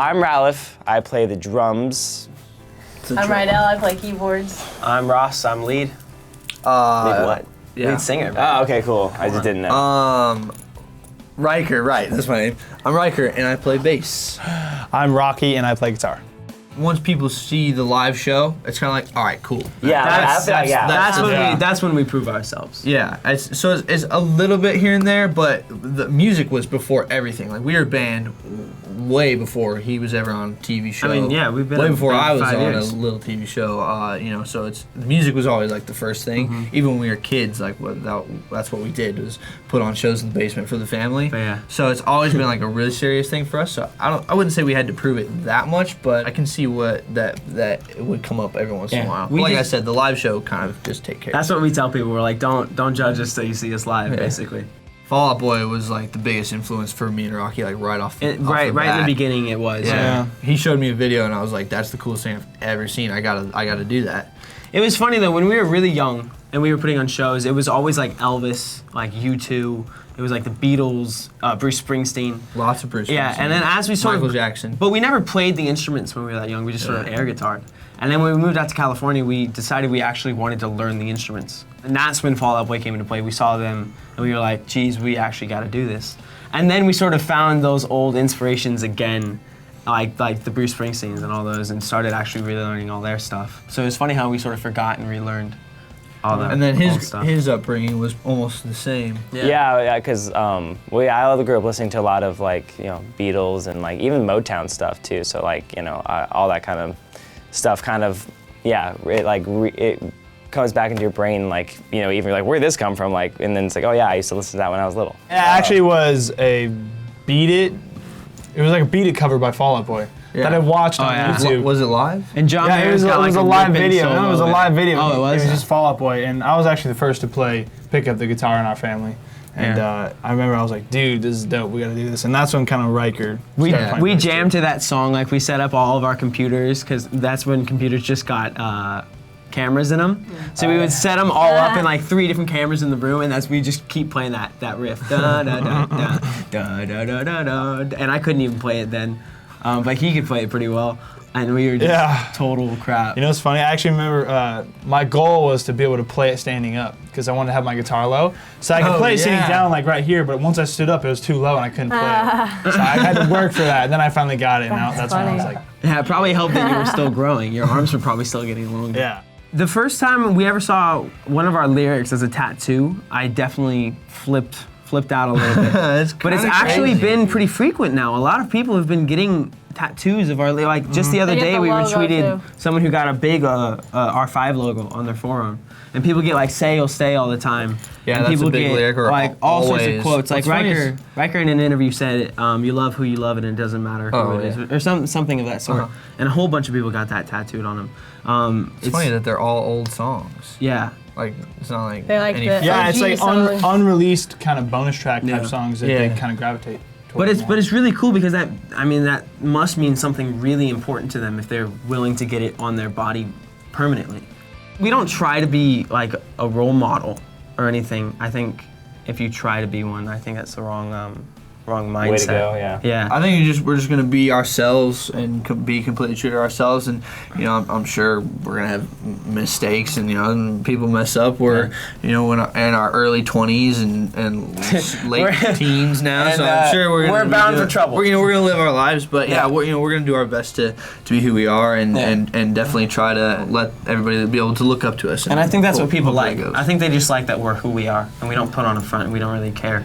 I'm Ralph. I play the drums. I'm Rydell. I play keyboards. I'm Ross. I'm lead. Lead what? Yeah. Lead singer. Oh, okay, cool. I just didn't know. Riker, right, that's my name. I'm Riker, and I play bass. I'm Rocky, and I play guitar. Once people see the live show, it's kind of like, all right, cool. Yeah, That's when we prove ourselves. Yeah, it's a little bit here and there, but the music was before everything. Like, we were a band way before he was ever on a TV show. I mean, yeah, we've been way a before band I was 5 on years. a little TV show. So the music was always like the first thing. Even when we were kids, like that's what we did, was put on shows in the basement for the family. But yeah. So it's always been like a really serious thing for us. So I wouldn't say we had to prove it that much, but I can see what that it would come up every once in a while. We Like I just- said, the live show kind of just take care. That's what we tell people. We're like, don't judge us till you see us live, Yeah. basically. Fall Out Boy was like the biggest influence for me and Rocky, like right off the Right in the bat. beginning, it was. Yeah. He showed me a video and I was like, that's the coolest thing I've ever seen. I gotta do that. It was funny though, when we were really young and we were putting on shows, it was always like Elvis, like U2, it was like the Beatles, Bruce Springsteen. Lots of Bruce Yeah, Springsteen. and then as we sort Michael of, Jackson. But we never played the instruments when we were that young. We just sort of air guitared. And then when we moved out to California, we decided we actually wanted to learn the instruments. And that's when Fall Out Boy came into play. We saw them and we were like, geez, we actually got to do this. And then we sort of found those old inspirations again, like the Bruce Springsteens and all those, and started actually really learning all their stuff. So it was funny how we sort of forgot and relearned all that. And then old stuff. his upbringing was almost the same. Yeah, because I grew up listening to a lot of Beatles and like even Motown stuff too. So like all that kind of stuff it comes back into your brain even like where'd this come from and then it's like, oh yeah, I used to listen to that when I was little. It actually was a Beat It. It was like a Beat It cover by Fall Out Boy that I watched on YouTube. Was it live? And John Yeah, it was a live video. No, it was a live video. Oh, it was? It was just Fall Out Boy, and I was actually the first to pick up the guitar in our family. And I remember I was like, dude, this is dope. We got to do this. And that's when kind of Riker started playing We bass, jammed too. to that song. Like we set up all of our computers because that's when computers just got cameras in them. So we would set them all up in like 3 different cameras in the room, and we just keep playing that riff. Da da da da da da da da da. And I couldn't even play it then, but he could play it pretty well. And we were just total crap. You know what's funny? I actually remember my goal was to be able to play it standing up because I wanted to have my guitar low. So I could play it sitting down like right here, but once I stood up, it was too low and I couldn't play it. So I had to work for that. And then I finally got it, and that's when I was like, Yeah, it probably helped that you were still growing. Your arms were probably still getting longer. yeah. The first time we ever saw one of our lyrics as a tattoo, I definitely flipped out a little bit. But it's actually been pretty frequent now. A lot of people have been getting tattoos of our, like just the other They get day the we logo, retweeted too. someone who got a big R5 logo on their forearm. And people get like "say you'll stay" all the time. Yeah, and that's people a big get lyric, or like all sorts of always. quotes. Like What's funny is- Riker in an interview said, "You love who you love, and it doesn't matter who it is," or something of that sort. And a whole bunch of people got that tattooed on them. It's funny that they're all old songs. Yeah. Like, it's not like They like any the- Yeah, it's like songs. unreleased kind of bonus track type Yeah. songs that Yeah. they kind of gravitate But towards. it's really cool because that must mean something really important to them if they're willing to get it on their body permanently. We don't try to be like a role model or anything. I think if you try to be one, I think that's the wrong mindset. Way to go, yeah. Yeah. I think we're just gonna be ourselves and be completely true to ourselves, and I'm sure we're gonna have mistakes, and and people mess up. We're in our early 20s and late teens now, and, so I'm sure we're bound for trouble. We're gonna live our lives, but we're gonna do our best to be who we are, and definitely try to let everybody be able to look up to us. And I think that's what people hope that like. goes. I think they just like that we're who we are and we don't put on a front and we don't really care.